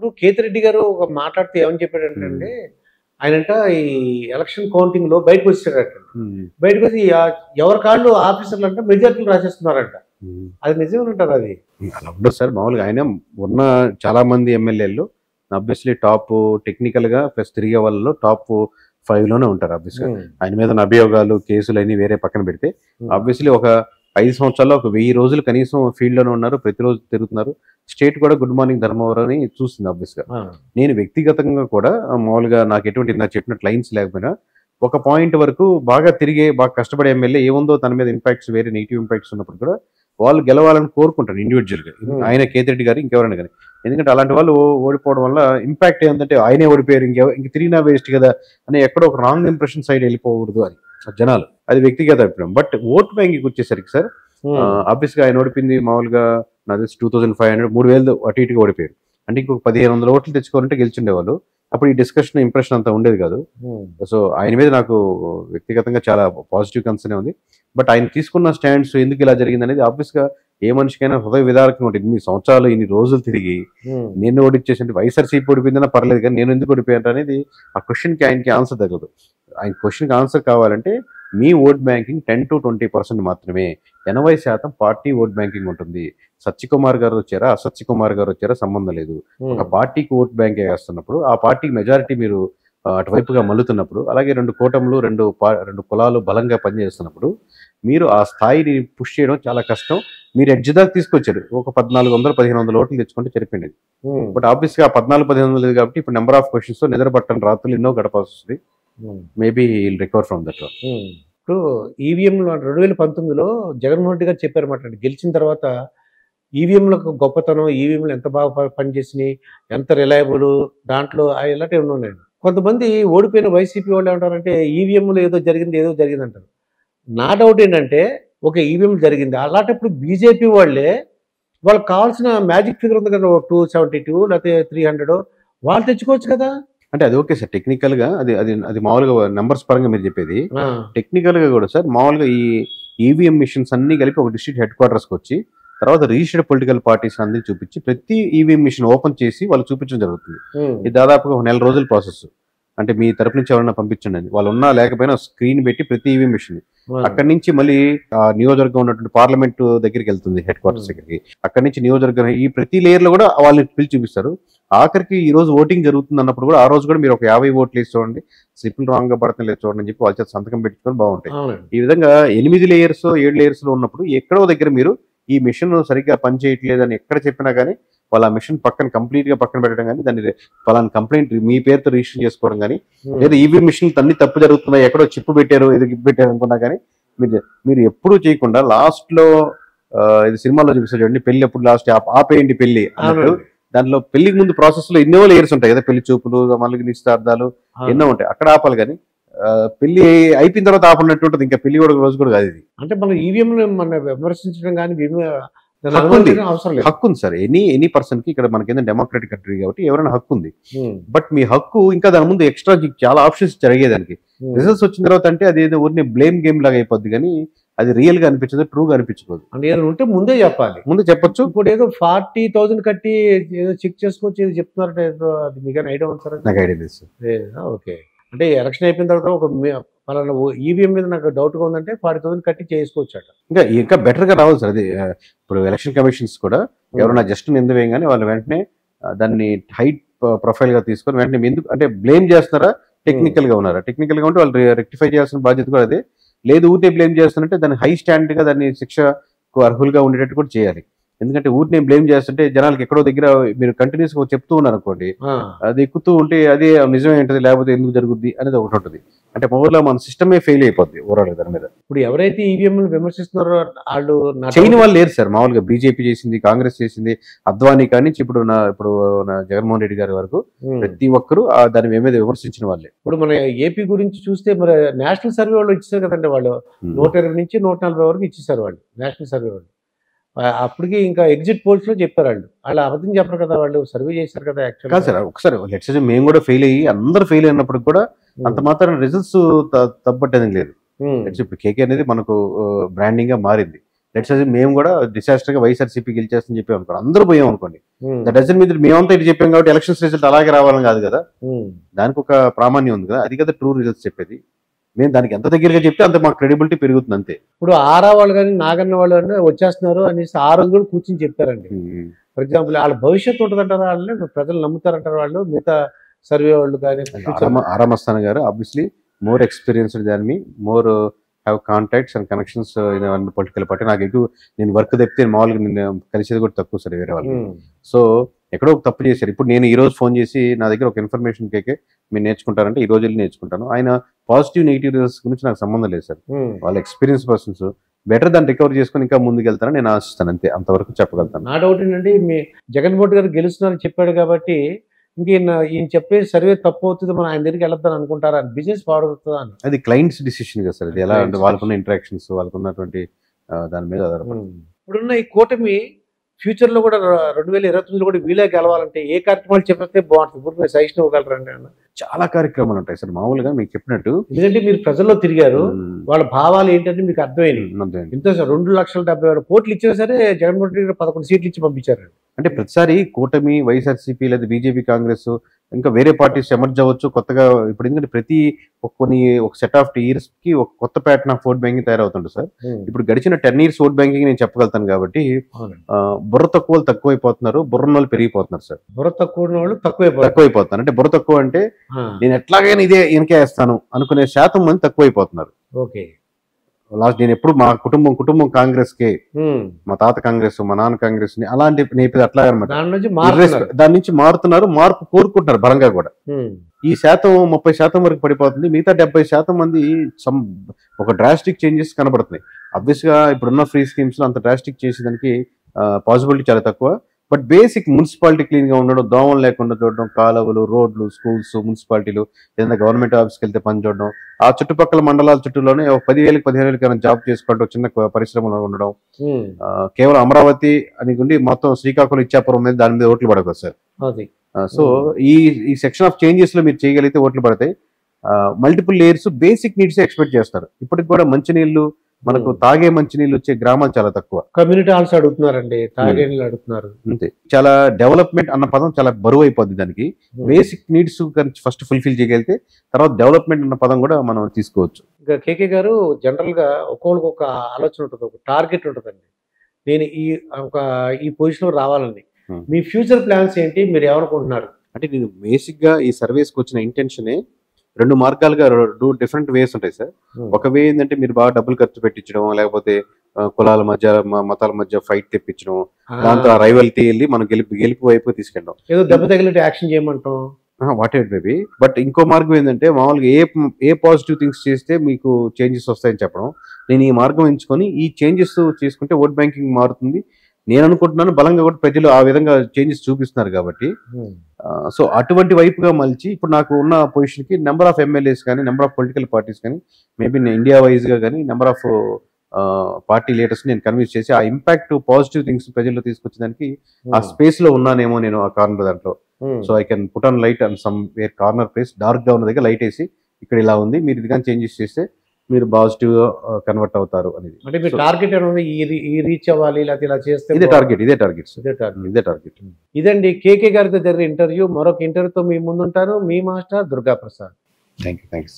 ఇప్పుడు కేతిరెడ్డి గారు ఒక మాట్లాడుతూ ఏమని చెప్పాడంటే ఆయనంట ఈ ఎలక్షన్ కౌంటింగ్ లో బయటకు వచ్చాడట. బయటకు వచ్చి ఎవరి కాళ్ళు ఆఫీసర్లు అంటే మెజార్టీలు రాసేస్తున్నారంట. అది నిజమేనంటారు అది? అలా ఉండదు సార్. మామూలుగా ఆయన ఉన్న చాలా మంది ఎమ్మెల్యేలు ఆబ్వియస్లీ టాప్ టెక్నికల్ గా ప్లస్ తిరిగే వాళ్ళలో టాప్ 5 లోనే ఉంటారు. ఆబ్వియస్గా ఆయన మీద అభియోగాలు కేసులు అన్ని వేరే పక్కన పెడితే ఆబ్వియస్లీ ఒక 5 సంవత్సరాల్లో ఒక 1000 రోజులు కనీసం ఫీల్డ్ లోనే ఉన్నారు, ప్రతిరోజు తిరుగుతున్నారు. స్టేట్ కూడా గుడ్ మార్నింగ్ ధర్మవరం అని చూస్తుంది ఆబ్వియస్గా. నేను వ్యక్తిగతంగా కూడా మామూలుగా నాకు ఎటువంటి నాకు చెప్పినట్టు లైన్స్ లేకపోయినా ఒక పాయింట్ వరకు బాగా తిరిగే బాగా కష్టపడే ఎమ్మెల్యే ఏముందో తన మీద ఇంపాక్ట్స్ వేరే నెగిటివ్ ఇంపాక్ట్స్ ఉన్నప్పుడు కూడా వాళ్ళు గెలవాలని కోరుకుంటారు ఇండివిజువల్గా. ఆయన కేతిరెడ్డి గారు ఇంకెవరైనా కానీ, ఎందుకంటే అలాంటి వాళ్ళు ఓడిపోవడం వల్ల ఇంపాక్ట్ ఏంటంటే ఆయనే ఓడిపోయారు ఇంక తిరిగినా వేస్ట్ కదా అని ఎక్కడో ఒక రాంగ్ ఇంప్రెషన్ సైడ్ వెళ్ళిపోకూడదు అని జనాలు. అది వ్యక్తిగత అభిప్రాయం. బట్ ఓట్ బ్యాంకింగ్ వచ్చేసరికి సార్ ఆబ్వియస్ గా ఆయన ఓడిపోయింది మామూలుగా నాది 2500 3000 అటు ఇటుగా ఓడిపోయారు. అంటే ఇంకొక 1500 ఓట్లు తెచ్చుకోవాలంటే గెలిచిండేవాళ్ళు. అప్పుడు ఈ డిస్కషన్ ఇంప్రెషన్ అంతా ఉండేది కాదు. సో ఆయన మీద నాకు వ్యక్తిగతంగా చాలా పాజిటివ్ కన్సర్న్ ఉంది. బట్ ఆయన తీసుకున్న స్టాండ్స్ ఎందుకు ఇలా జరిగింది అనేది ఆబ్వియస్ గా ఏ మనిషికైనా హృదయ విదారకంగా ఉంటుంది. ఇన్ని సంవత్సరాలు ఇన్ని రోజులు తిరిగి నేను ఓడిచ్చేసి వైఎస్ఆర్సీపీ ఓడిపోయిందన్నా పర్లేదు కానీ నేను ఎందుకు ఓడిపోయాను అనేది ఆ క్వశ్చన్కి ఆయనకి ఆన్సర్ తగ్గదు. ఆయన క్వశ్చన్కి ఆన్సర్ కావాలంటే మీ ఓట్ బ్యాంకింగ్ 10 to 20% మాత్రమే. 80% పార్టీ ఓట్ బ్యాంకింగ్ ఉంటుంది. సత్యకుమార్ గారు వచ్చారా అసత్యకుమార్ గారు వచ్చారా సంబంధం లేదు. ఒక పార్టీకి ఓట్ బ్యాంక్ వేస్తున్నప్పుడు ఆ పార్టీకి మెజారిటీ మీరు అటువైపుగా మల్లుతున్నప్పుడు, అలాగే 2 కూటములు 2 కులాలు బలంగా పనిచేస్తున్నప్పుడు మీరు ఆ స్థాయిని పుష్ చేయడం చాలా కష్టం. మీరు ఎడ్జ్ దాకా తీసుకొచ్చారు. ఒక 1400-1500 ఓట్లు తెచ్చుకుంటే సరిపోయింది. బట్ ఆబ్వియస్ గా 1400-1500 లేదు కాబట్టి ఇప్పుడు నెంబర్ ఆఫ్ క్వశ్చన్స్ నిద్ర పట్టని రాత్రులు ఎన్నో గడపాల్సి వస్తుంది. Maybe recover from that. ఇప్పుడు ఈవీఎంలో 2019లో జగన్మోహన్ రెడ్డి గారు చెప్పారన్నమాట, గెలిచిన తర్వాత ఈవీఎంలకు గొప్పతనం, ఈవీఎంలు ఎంత బాగా పనిచేసినాయి, ఎంత రిలయబుల్, దాంట్లో ఇలాంటివి ఉన్నాయి. కొంతమంది ఓడిపోయిన వైసీపీ వాళ్ళు ఏమంటారంటే ఈవీఎంలో ఏదో జరిగింది అంటారు. నా డౌట్ ఏంటంటే ఒక ఈవీఎం జరిగింది అలాంటప్పుడు బీజేపీ వాళ్ళకి కావాల్సిన మ్యాజిక్ ఫిగర్ ఉంది కదా, 272 లేకపోతే 300 వాళ్ళు తెచ్చుకోవచ్చు కదా. అంటే అది ఓకే సార్, టెక్నికల్ గా అది అది అది మామూలుగా నెంబర్స్ పరంగా మీరు చెప్పేది. టెక్నికల్ గా కూడా సార్ మామూలుగా ఈ ఈవీఎం మిషన్స్ అన్ని కలిపి ఒక డిస్ట్రిక్ట్ హెడ్ క్వార్టర్స్ కి వచ్చి తర్వాత రిజిస్టర్డ్ పొలిటికల్ పార్టీస్ అందరినీ చూపించి ప్రతి ఈవీఎం మిషన్ ఓపెన్ చేసి వాళ్ళు చూపించడం జరుగుతుంది. ఇది దాదాపుగా 1 నెల రోజుల ప్రాసెస్. అంటే మీ తరపు నుంచి ఎవరైనా పంపించండి అని వాళ్ళు ఉన్నా లేకపోయినా స్క్రీన్ పెట్టి ప్రతి ఈవీఎం మిషన్ అక్కడి నుంచి మళ్ళీ ఆ నియోజకవర్గం ఉన్నటువంటి పార్లమెంట్ దగ్గరికి వెళ్తుంది, హెడ్ క్వార్టర్స్ దగ్గరికి. అక్కడి నుంచి నియోజకవర్గం ఈ ప్రతి లేయర్ లో కూడా వాళ్ళని పిలిచి చూపిస్తారు. ఆఖరికి ఈ రోజు ఓటింగ్ జరుగుతుంది అన్నప్పుడు కూడా ఆ రోజు కూడా మీరు ఒక 50 ఓట్లు వేసి చూడండి, స్లిప్లు రాంగ్ గా పడుతుంది లేదు చూడండి అని చెప్పి వాళ్ళ చేత సంతకం పెట్టుకొని బాగుంటాయి. ఈ విధంగా 8 లేయర్స్ 7 లేయర్స్ లో ఉన్నప్పుడు ఎక్కడో దగ్గర మీరు ఈ మిషన్ సరిగ్గా పనిచేయట్లేదు అని ఎక్కడ చెప్పినా కానీ వాళ్ళ మిషన్ పక్కన కంప్లీట్ గా పక్కన పెట్టడం కానీ దాన్ని ఫలానా కంప్లైంట్ మీ పేరుతో రిజిస్టర్ చేసుకోవడం కానీ, లేదా ఈవీఎం మిషన్ అన్ని తప్పు జరుగుతున్నాయి ఎక్కడో చిప్పు పెట్టారు ఎదుగు పెట్టారు అనుకున్నా కానీ మీరు ఎప్పుడూ చేయకుండా లాస్ట్ లో ఇది సినిమాలో చూపిస్తారు చూడండి, పెళ్లి ఎప్పుడు లాస్ట్ ఆపేయండి పెళ్లి అన్నట్టు దాంట్లో పెళ్లికి ముందు ప్రాసెస్ లో ఎన్నో లేయర్స్ ఉంటాయి కదా, పెళ్లి చూపులు మళ్ళీ నిశ్చితార్థాలు ఎన్నో ఉంటాయి, అక్కడ ఆపాలి. కానీ పెళ్లి అయిపోయిన తర్వాత ఆపన్నట్టు ఉంటుంది. ఇంకా పెళ్లి కూడా రోజు కూడా కాదు ఇది. అంటే మనం ఈవీఎం మన విమర్శించడం కానీ హక్కు ఉంది సార్ ఎనీ పర్సన్ కి. ఇక్కడ మనకి డెమోక్రటిక్ కంట్రీ కాబట్టి ఎవరైనా హక్కు ఉంది. బట్ మీ హక్కు ఇంకా దాని ముందు ఎక్స్ట్రా చాలా ఆప్షన్స్ జరిగేదానికి రిజల్ట్స్ వచ్చిన తర్వాత అంటే అది ఏదో ఊరిని బ్లేమ్ గేమ్ లాగా అయిపోద్ది కానీ అది రియల్ గా అనిపించదు, ట్రూగా అనిపించుకోదు. అంటే ఏదైనా ఉంటే ముందే చెప్పాలి, ముందే చెప్పొచ్చు. ఇప్పుడు ఏదో 40,000 కట్టి ఏదో చెక్ చేసుకోవచ్చు ఏదో చెప్తున్నారంటే అది మీకు ఐడియా ఉంది సార్? నాకు ఐడియా లేదు సార్. ఓకే, అంటే ఎలక్షన్ అయిపోయిన తర్వాత ఒక పలానా ఈవీఎం మీద నాకు డౌట్ గా ఉందంటే 40,000 కట్టి చేసుకోవచ్చు అట. ఇంకా బెటర్ గా రావాలి సార్. అది ఇప్పుడు ఎలక్షన్ కమిషన్స్ కూడా ఎవరైనా జస్ట్ నింద వేయగానే వాళ్ళు వెంటనే దాన్ని హైట్ ప్రొఫైల్ గా తీసుకొని వెంటనే ఎందుకు అంటే బ్లేమ్ చేస్తున్నారా, టెక్నికల్ గా ఉన్నారా? టెక్నికల్ గా ఉంటే వాళ్ళు రెక్టిఫై చేయాల్సిన బాధ్యత కూడా అదే. లేదు ఊరినే బ్లేమ్ చేస్తానంటే దాన్ని హై స్టాండర్డ్ గా దాన్ని శిక్షకు అర్హులుగా ఉండేటట్టు కూడా చేయాలి. ఎందుకంటే ఊరినే బ్లేమ్ చేస్తుంటే జనాలకి ఎక్కడో దగ్గర మీరు కంటిన్యూస్ గా చెప్తూ ఉన్నారు అనుకోండి, అది ఎక్కుతూ ఉంటే అదే నిజమే ఉంటుంది లేకపోతే ఎందుకు జరుగుద్ది అనేది ఒకటి ఉంటుంది. అంటే మొదట్లో మన సిస్టమే ఫెయిల్ అయిపోద్ది ఓవరాల్ దాని మీద. ఇప్పుడు ఎవరైతే ఈవీఎం విమర్శిస్తున్నారో వాళ్ళు చేయని వాళ్ళు లేరు సార్. మామూలుగా బీజేపీ చేసింది, కాంగ్రెస్ చేసింది, అద్వానీ కానీ ఇప్పుడు జగన్మోహన్ రెడ్డి గారి వరకు ప్రతి ఒక్కరు దాని మీద విమర్శించిన వాళ్ళే. ఇప్పుడు మన ఏపీ గురించి చూస్తే మరి నేషనల్ సర్వే వాళ్ళు ఇచ్చారు కదండి, వాళ్ళు 120 నుంచి 140 వరకు ఇచ్చేసారు వాళ్ళు నేషనల్ సర్వే వాళ్ళు. అప్పటికి ఇంకా ఎగ్జిట్ పోల్స్ లో చెప్పారు వాళ్ళు అబద్ధం చెప్పరు కదా, వాళ్ళు సర్వే చేశారు కదా. యాక్చువల్ కాదు సార్, ఒకసారి లెట్స్ సే మేము కూడా ఫెయిల్ అయ్యి అందరూ ఫెయిల్ అయినప్పుడు కూడా అంత మాత్రం రిజల్ట్స్ తప్పట్టేది లేదు. ఇప్పుడు కేకే అనేది మనకు బ్రాండింగ్ గా మారింది. లెట్స్ మేము కూడా డిసాస్టర్ గా వైఎస్ఆర్సీపీ గెలిచేస్తని చెప్పాం అనుకోండి, అందరూ పోయాం అనుకోండి. దట్ డజన్ మీద మేమంతా ఇటు చెప్పాం కాబట్టి ఎలక్షన్స్ రిజల్ట్ అలాగే రావాలని కాదు కదా, దానికి ఒక ప్రామాణ్యం ఉంది కదా, అది కదా ట్రూ రిజల్ట్స్ చెప్పేది. మేము దానికి ఎంత దగ్గరగా చెప్తే అంత మాకు క్రెడిబిలిటీ పెరుగుతుంది అంతే. ఇప్పుడు ఆరా వాళ్ళు కానీ నాగన్న వాళ్ళు కానీ వచ్చేస్తున్నారు అనేసి ఆ రోజు కూడా కూర్చొని చెప్తారండి. ఫర్ ఎగ్జాంపుల్ వాళ్ళ భవిష్యత్తు ఉంటుందంటారు, వాళ్ళని ప్రజలు నమ్ముతారంటారు వాళ్ళు, మిగతా సర్వే వాళ్ళు కానీ. ఆరామస్థాన్ గారు obviously more experienced than me, more have contacts and connections in political party. నాకు ఎక్కువ నేను వర్క్ తప్పితే మామూలుగా నేను కలిసేది కూడా తక్కువ సార్ వేరే వాళ్ళు. సో ఎక్కడో ఒక తప్పు చేశారు. ఇప్పుడు నేను ఈ రోజు ఫోన్ చేసి నా దగ్గర ఒక ఇన్ఫర్మేషన్ కేకే మీరు నేర్చుకుంటారంటే ఈ రోజు వెళ్ళి నేర్చుకుంటాను. ఆయన పాజిటివ్ నెగిటివ్ రిజల్ట్స్ గురించి నాకు సంబంధం లేదు సార్. వాళ్ళ ఎక్స్పీరియన్స్ పర్సన్స్ బెటర్ దాన్ని రికవర్ చేసుకుని ఇంకా ముందుకు వెళ్తారని నేను ఆశిస్తాను, అంతే, అంతవరకు చెప్పగలుగుతాను. నా డౌట్ ఏంటంటే మీ జగన్మోహన్ గారు గెలుస్తున్నారని చెప్పాడు కాబట్టి ఈయన చెప్పే సర్వే తప్పు అవుతుంది, మనం ఆయన దగ్గరికి వెళ్తాను అనుకుంటారా, బిజినెస్ పాడవుతుందా అని. అది క్లయింట్స్ డిసిషన్ కదా సార్, అది ఎలా అంటే వాళ్ళకున్న ఇంటరాక్షన్స్, వాళ్ళకున్నటువంటి దాని మీద ఆధారపడి. ఇప్పుడున్న ఈ కూటమి ఫ్యూచర్ లో కూడా 2029 కూడా వీలే గెలవాలంటే ఏ కార్యక్రమాలు చెప్పితే బాగుంటుంది, ఇప్పుడు మీరు సజెషన్ ఇవ్వగలరండి అన్న? చాలా కార్యక్రమాలు ఉంటాయి సార్, మామూలుగా మీకు చెప్పినట్టు. ఎందుకంటే మీరు ప్రజల్లో తిరిగారు, వాళ్ళ భావాలు ఏంటంటే మీకు అర్థమైంది. ఇంత 2,70,000 కోట్లు ఇచ్చినా సరే జగన్మోహన్ రెడ్డి 11 సీట్లు ఇచ్చి పంపించారు. అంటే ప్రతిసారి కూటమి వైఎస్ఆర్సీపీ లేదా బీజేపీ కాంగ్రెస్ ఇంకా వేరే పార్టీస్ ఎమర్జ్ అవ్వచ్చు కొత్తగా. ఇప్పుడు ఎందుకంటే ప్రతి ఒక సెట్ ఆఫ్ ఇయర్స్ కి ఒక కొత్త ప్యాటర్న్ ఆఫ్ ఓట్ బ్యాంకింగ్ తయారవుతుంది సార్. ఇప్పుడు గడిచిన 10 years ఓట్ బ్యాంకింగ్ నేను చెప్పగలుగుతాను కాబట్టి బుర్ర తక్కువ వాళ్ళు తక్కువైపోతున్నారు, బుర్ర వాళ్ళు పెరిగిపోతున్నారు సార్. బుర్ర తక్కువ వాళ్ళు తక్కువైపోతున్నారు. అంటే బుర్ర తక్కువ అంటే నేను ఎట్లాగైనా ఇదే వెనకేస్తాను అనుకునే శాతం మంది తక్కువైపోతున్నారు. ఓకే, లాస్ట్ నేను ఎప్పుడు మా కుటుంబం కాంగ్రెస్ కే, మా తాత కాంగ్రెస్, మా నాన్న కాంగ్రెస్ అలాంటి నేపథ్యం అట్లా అనమాట. దాని నుంచి మారుతున్నారు, మార్పు కోరుకుంటున్నారు బలంగా కూడా. ఈ శాతం 30% వరకు పడిపోతుంది, మిగతా 70% మంది ఒక డ్రాస్టిక్ చేంజెస్ కనబడుతున్నాయి. అబ్వియస్ గా ఇప్పుడున్న ఫ్రీ స్కీమ్స్ లో అంత డ్రాస్టిక్ చేసేదానికి పాసిబిలిటీ చాలా తక్కువ. బట్ బేసిక్ మున్సిపాలిటీ క్లీన్ గా ఉండడం, దోమలు లేకుండా చూడడం, కాలువలు, రోడ్లు, స్కూల్స్, మున్సిపాలిటీలు, ఏదైనా గవర్నమెంట్ ఆఫీస్కి వెళ్తే పని చూడడం, ఆ చుట్టుపక్కల మండలాల చుట్టూలోనే 10,000 15,000 జాబ్ చేసుకోవడం, చిన్న పరిశ్రమలో ఉండడం. కేవలం అమరావతి అని ఉండి మొత్తం శ్రీకాకుళం, ఇచ్చాపురం మీద దాని మీద ఓట్లు పడకూడదు సార్. సో ఈ సెక్షన్ ఆఫ్ చేంజెస్ లో మీరు చేయగలిగితే ఓట్లు పడతాయి. Multiple layers, basic needs expect చేస్తారు. ఇప్పటికి కూడా మంచినీళ్లు, మనకు తాగే మంచినీళ్ళు వచ్చే గ్రామాలు చాలా తక్కువ. కమ్యూనిటీ హాల్స్ అడుగుతున్నారండి, తాగే నీళ్ళు అడుగుతున్నారు. అంతే, చాలా డెవలప్మెంట్ అన్న పదం చాలా బరువు అయిపోద్ది. దానికి బేసిక్ నీడ్స్ ఫస్ట్ ఫుల్ఫిల్ చేయగలిగితే తర్వాత డెవలప్మెంట్ అన్న పదం కూడా మనం తీసుకోవచ్చు. ఇంకా కేకే గారు జనరల్ గా ఒక్కొక్కరికి ఒక ఆలోచన ఉంటుంది, ఒక టార్గెట్ ఉంటుందండి. నేను ఈ పొజిషన్ లో రావాలని మీ ఫ్యూచర్ ప్లాన్స్ ఏంటి, మీరు ఏమనుకుంటున్నారు? అంటే నేను బేసిక్ గా ఈ సర్వీస్కి వచ్చిన ఇంటెన్షనే 2 మార్గాలుగా 2 డిఫరెంట్ వేస్ ఉంటాయి సార్. ఒక వే ఏంటంటే మీరు బాగా డబ్బులు ఖర్చు పెట్టించడం, లేకపోతే కులాల మధ్య, మతాల మధ్య ఫైట్ తెప్పించడం, దాంతో రైవల్టీ వెళ్ళి మనం గెలుపు వైపు తీసుకెళ్ళడం, ఏదో దెబ్బ తగిలినట్టు యాక్షన్ చేయమంటాం, వాట్ ఎవర్ మేబీ. బట్ ఇంకో మార్గం ఏంటంటే మామూలుగా ఏ పాజిటివ్ థింగ్స్ చేస్తే మీకు చేంజెస్ వస్తాయని చెప్పడం. నేను ఈ మార్గం ఎంచుకొని ఈ చేంజెస్ చేసుకుంటే ఓట్ బ్యాంకింగ్ మారుతుంది నేను అనుకుంటున్నాను. బలంగా కూడా ప్రజలు ఆ విధంగా చేంజెస్ చూపిస్తున్నారు కాబట్టి సో అటువంటి వైపుగా మలిచి ఇప్పుడు నాకు ఉన్న పొజిషన్ కి నెంబర్ ఆఫ్ ఎమ్మెల్యేస్ కానీ, నెంబర్ ఆఫ్ పొలిటికల్ పార్టీస్ కానీ, మేబీ ఇండియా వైజ్ గా కానీ నెంబర్ ఆఫ్ పార్టీ లీడర్స్ నేను కన్విన్స్ చేసి ఆ ఇంపాక్ట్ పాజిటివ్ థింగ్స్ ప్రజల్లో తీసుకొచ్చేదానికి ఆ స్పేస్ లో ఉన్నానేమో నేను ఆ కార్నర్ దాంట్లో. So I can put on light and somewhere corner place dark గా ఉన్న దగ్గర లైట్ వేసి ఇక్కడ ఇలా ఉంది, మీరు ఇది కానీ చేంజెస్ చేస్తే మీరు పాజిటివ్ గా కన్వర్ట్ అవుతారు అనేది. అంటే మీ టార్గెట్ ఏమైనా ఈ రీచ్ అవ్వాలి, లేకపోతే ఇలా చేస్తే ఇదే టార్గెట్. ఇదండి కేకే గారితో జరిగిన ఇంటర్వ్యూ. మరొక ఇంటర్వ్యూతో మీ ముందుంటారు మీ మాస్టర్ దుర్గా ప్రసాద్. థ్యాంక్స్.